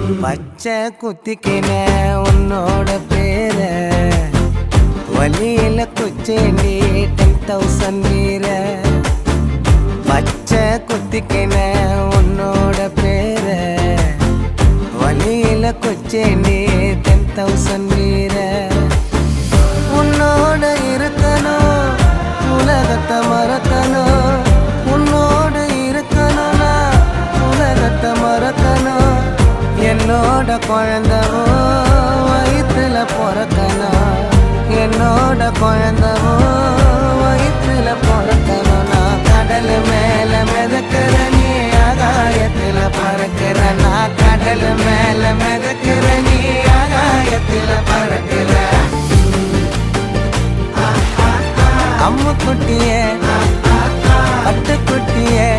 பச்சை குத்திக்கின உன்னோட பேர வலியில குச்சேண்டி 10,000 வீர. பச்சை குத்திக்கின உன்னோட பேர வலியில குச்சேண்டி 10,000 வீர. உன்னோட இருக்கணும் உலகத்தை மறக்கணும், உன்னோட இருக்கணும்னா உலகத்தை மறக்கணும். என்னோட குழந்தவோ வயிற்றுல பிறக்கணும், என்னோட குழந்தவோ வயிற்றுல பிறக்கணும். நான் கடல் மேல மிதக்கிற நீ ஆகாயத்துல பறக்கிற, நான் கடல் மேல மிதக்கிற நீ ஆகாயத்துல பறக்கிற. அம்மு குட்டியே பட்டு குட்டியே